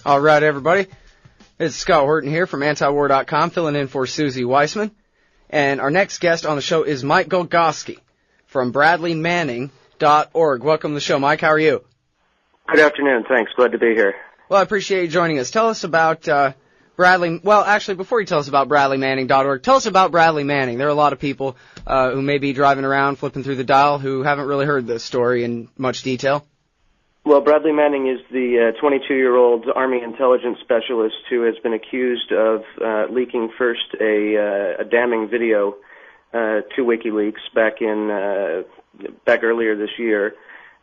All right, everybody. It's Scott Horton here from antiwar.com, filling in for Suzi Weissman. And our next guest on the show is Mike Gogulski from BradleyManning.org. Welcome to the show, Mike. How are you? Good afternoon. Thanks. Glad to be here. Well, I appreciate you joining us. Tell us about Bradley. Well, actually, before you tell us about BradleyManning.org, tell us about Bradley Manning. There are a lot of people who may be driving around, flipping through the dial, who haven't really heard this story in much detail. Well, Bradley Manning is the 22-year-old Army intelligence specialist who has been accused of leaking first a damning video to WikiLeaks back earlier this year,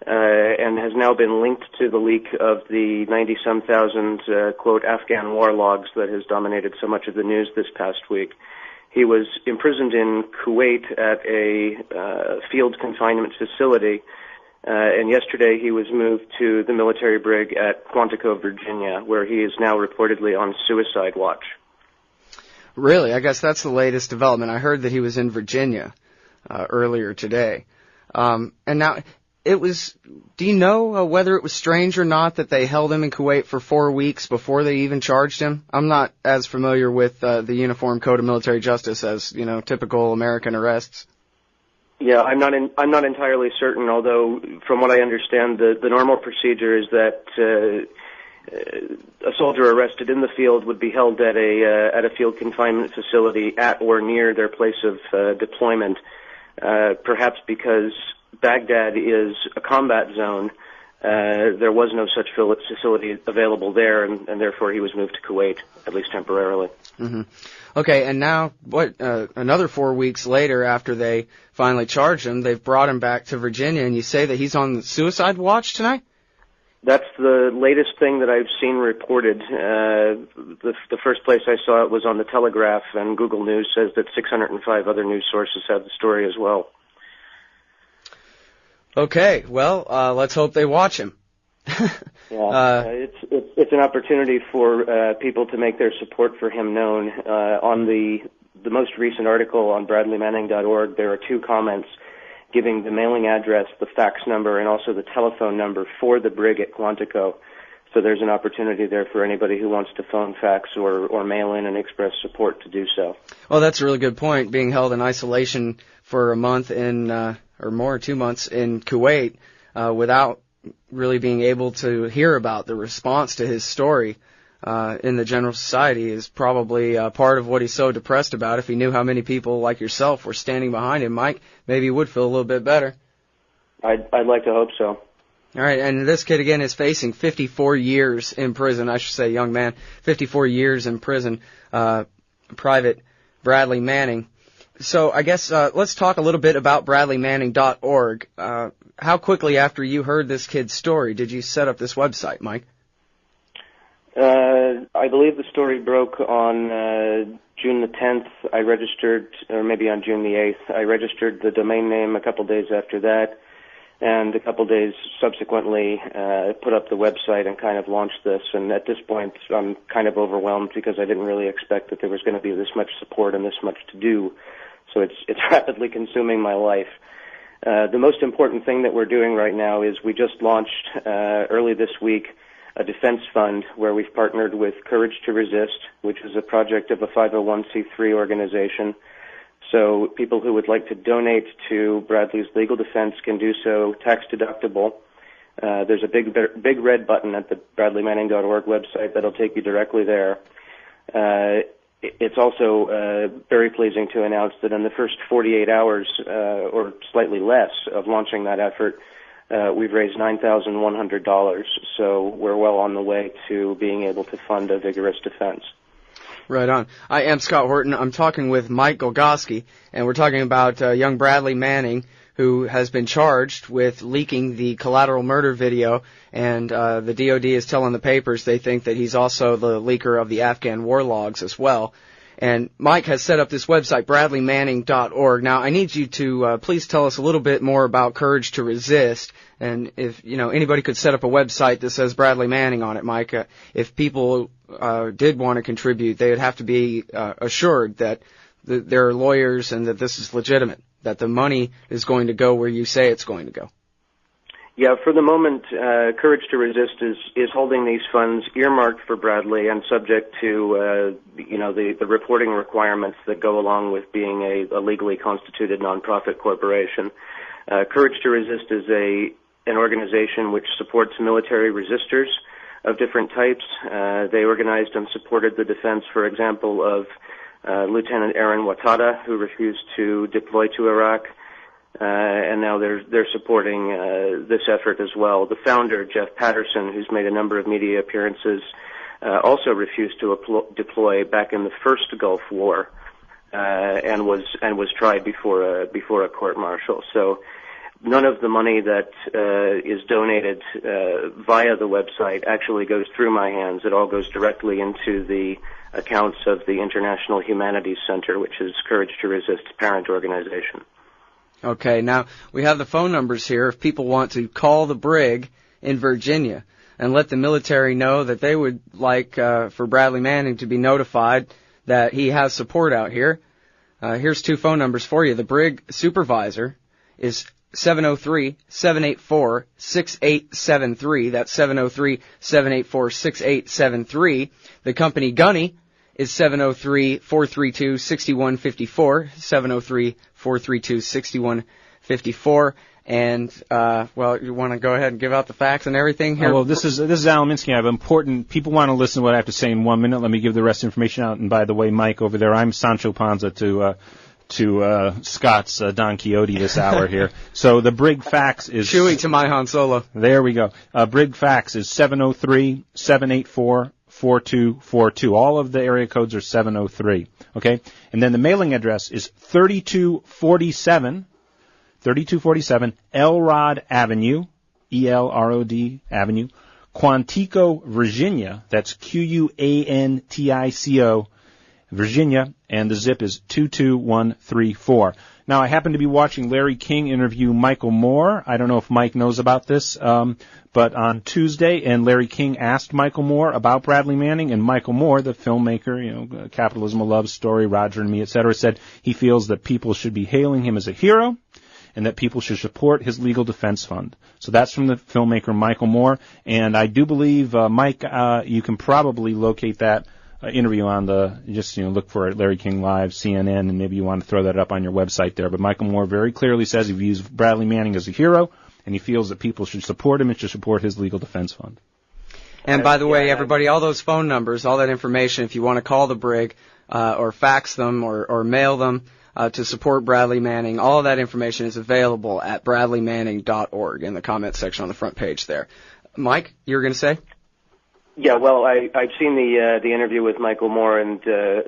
and has now been linked to the leak of the 90-some thousand, quote, Afghan war logs that has dominated so much of the news this past week. He was imprisoned in Kuwait at a field confinement facility, and yesterday he was moved to the military brig at Quantico, Virginia, where he is now reportedly on suicide watch. Really? I guess that's the latest development. I heard that he was in Virginia earlier today. And now, do you know whether it was strange or not that they held him in Kuwait for 4 weeks before they even charged him? I'm not as familiar with the Uniform Code of Military Justice as, typical American arrests. Yeah, I'm not entirely certain, although from what I understand, the normal procedure is that a soldier arrested in the field would be held at a field confinement facility at or near their place of deployment, perhaps because Baghdad is a combat zone. There was no such facility available there, and therefore he was moved to Kuwait, at least temporarily. Mm-hmm. Okay, and now, another 4 weeks later, after they finally charged him, they've brought him back to Virginia, and you say that he's on suicide watch tonight? That's the latest thing that I've seen reported. The first place I saw it was on the Telegraph, and Google News says that 605 other news sources have the story as well. Okay, well, let's hope they watch him. It's an opportunity for people to make their support for him known. On the most recent article on BradleyManning.org, there are 2 comments giving the mailing address, the fax number, and also the telephone number for the brig at Quantico. So there's an opportunity there for anybody who wants to phone, fax, or mail in and express support to do so. Well, that's a really good point. Being held in isolation for a month or more, 2 months in Kuwait, without really being able to hear about the response to his story in the general society is probably part of what he's so depressed about. If he knew how many people like yourself were standing behind him, Mike, maybe he would feel a little bit better. I'd like to hope so. All right, and this kid, again, is facing 54 years in prison. I should say, young man, 54 years in prison, Private Bradley Manning. So I guess let's talk a little bit about BradleyManning.org. How quickly after you heard this kid's story did you set up this website, Mike? I believe the story broke on June the 10th. I registered, or maybe on June the 8th. I registered the domain name a couple days after that, and a couple days subsequently put up the website and kind of launched this. And at this point, I'm kind of overwhelmed because I didn't really expect that there was going to be this much support and this much to do. So it's rapidly consuming my life. The most important thing that we're doing right now is we just launched early this week a defense fund where we've partnered with Courage to Resist, which is a project of a 501c3 organization. So people who would like to donate to Bradley's legal defense can do so tax deductible. There's a big red button at the BradleyManning.org website that'll take you directly there. It's also very pleasing to announce that in the first 48 hours, or slightly less, of launching that effort, we've raised $9,100. So we're well on the way to being able to fund a vigorous defense. Right on. I am Scott Horton. I'm talking with Mike Gogulski, and we're talking about young Bradley Manning, who has been charged with leaking the collateral murder video, and the DOD is telling the papers they think that he's also the leaker of the Afghan war logs as well. And Mike has set up this website, BradleyManning.org. Now, I need you to please tell us a little bit more about Courage to Resist, and if anybody could set up a website that says Bradley Manning on it, Mike. If people did want to contribute, they would have to be assured that there are lawyers and that this is legitimate, that the money is going to go where you say it's going to go. Yeah, for the moment, Courage to Resist is holding these funds earmarked for Bradley and subject to, the reporting requirements that go along with being a legally constituted nonprofit corporation. Courage to Resist is an organization which supports military resistors of different types. They organized and supported the defense, for example, of Lieutenant Aaron Watada, who refused to deploy to Iraq. And now they're supporting this effort as well. The founder, Jeff Patterson, who's made a number of media appearances, also refused to deploy back in the first Gulf War, and was tried before a court martial. So none of the money that is donated via the website actually goes through my hands. It all goes directly into the accounts of the International Humanities Center, which is Courage to Resist's parent organization. Okay, now we have the phone numbers here if people want to call the brig in Virginia and let the military know that they would like for Bradley Manning to be notified that he has support out here. Here's two phone numbers for you. The brig supervisor is 703-784-6873. That's 703-784-6873. The company gunny is 703-432-6154, 703-432-6154. And, you want to go ahead and give out the facts and everything here? Well, this is Al Minsky. I have important, people want to listen to what I have to say in 1 minute. Let me give the rest of the information out. And by the way, Mike, over there, I'm Sancho Panza to Scott's Don Quixote this hour here. So the brig fax is... Chewy to my Han Solo. There we go. Brig fax is 703-784-4242. All of the area codes are 703. Okay? And then the mailing address is 3247 Elrod Avenue, E-L-R-O-D Avenue, Quantico, Virginia. That's Quantico, Virginia, and the zip is 22134. Now, I happen to be watching Larry King interview Michael Moore. I don't know if Mike knows about this, but on Tuesday, and Larry King asked Michael Moore about Bradley Manning, and Michael Moore, the filmmaker, Capitalism, A Love Story, Roger and Me, etc., said he feels that people should be hailing him as a hero and that people should support his legal defense fund. So that's from the filmmaker Michael Moore, and I do believe, Mike, you can probably locate that interview on look for Larry King Live, CNN, and maybe you want to throw that up on your website there. But Michael Moore very clearly says he views Bradley Manning as a hero, and he feels that people should support him and should support his legal defense fund. And by the way, everybody, all those phone numbers, all that information, if you want to call the brig or fax them or mail them to support Bradley Manning, all of that information is available at bradleymanning.org in the comments section on the front page there. Mike, you were going to say? Yeah, well, I've seen the interview with Michael Moore, and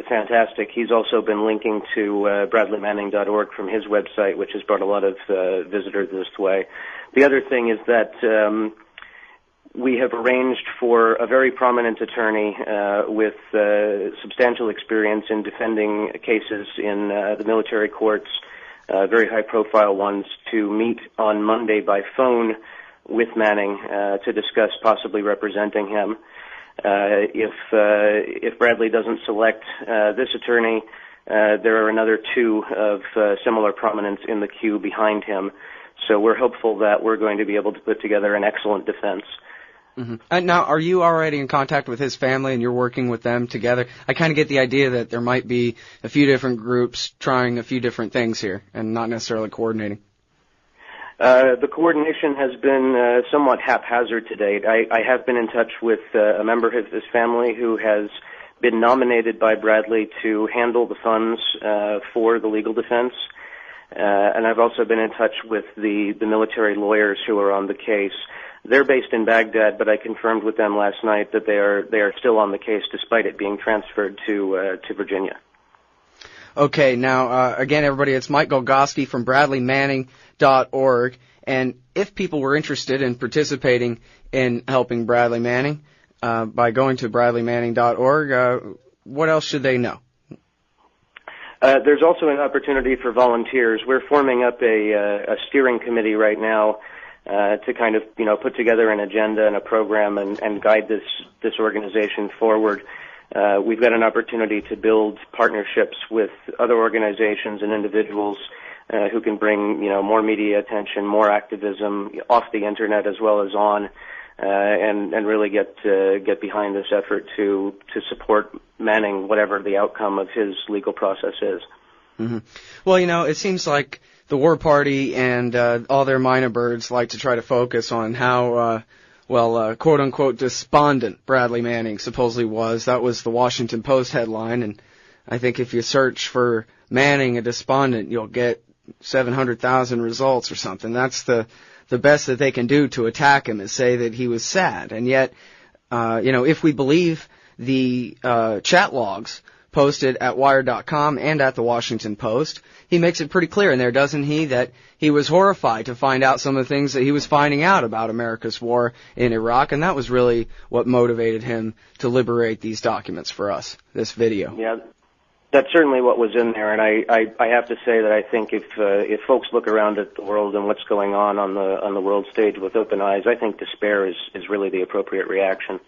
fantastic. He's also been linking to bradleymanning.org from his website, which has brought a lot of visitors this way. The other thing is that we have arranged for a very prominent attorney with substantial experience in defending cases in the military courts, very high-profile ones, to meet on Monday by phone with Manning to discuss possibly representing him. If Bradley doesn't select this attorney, there are another two of similar prominence in the queue behind him. So we're hopeful that we're going to be able to put together an excellent defense. Mm-hmm. And now, are you already in contact with his family and you're working with them together? I kind of get the idea that there might be a few different groups trying a few different things here and not necessarily coordinating. The coordination has been somewhat haphazard to date. I have been in touch with a member of his family who has been nominated by Bradley to handle the funds for the legal defense. And I've also been in touch with the military lawyers who are on the case. They're based in Baghdad, but I confirmed with them last night that they are still on the case despite it being transferred to Virginia. Okay, now, again, everybody, it's Mike Gogulski from bradleymanning.org. And if people were interested in participating in helping Bradley Manning by going to bradleymanning.org, what else should they know? There's also an opportunity for volunteers. We're forming up a steering committee right now to kind of, put together an agenda and a program and guide this organization forward. We've got an opportunity to build partnerships with other organizations and individuals who can bring, more media attention, more activism off the internet as well as on, and really get behind this effort to support Manning, whatever the outcome of his legal process is. Mm-hmm. Well, it seems like the War Party and all their minor birds like to try to focus on how, quote-unquote, despondent Bradley Manning supposedly was. That was the Washington Post headline, and I think if you search for Manning a despondent, you'll get 700,000 results or something. That's the best that they can do to attack him, is say that he was sad. And yet, if we believe the chat logs posted at Wired.com and at the Washington Post, he makes it pretty clear in there, doesn't he, that he was horrified to find out some of the things that he was finding out about America's war in Iraq, and that was really what motivated him to liberate these documents for us, this video. Yeah, that's certainly what was in there, and I have to say that I think if folks look around at the world and what's going on the world stage with open eyes, I think despair is really the appropriate reaction.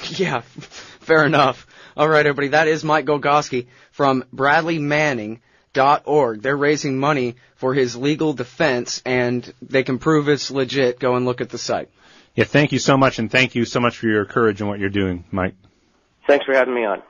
Yeah, fair enough. All right, everybody, that is Mike Gogulski from BradleyManning.org. They're raising money for his legal defense, and they can prove it's legit. Go and look at the site. Yeah, thank you so much, and thank you so much for your courage and what you're doing, Mike. Thanks for having me on.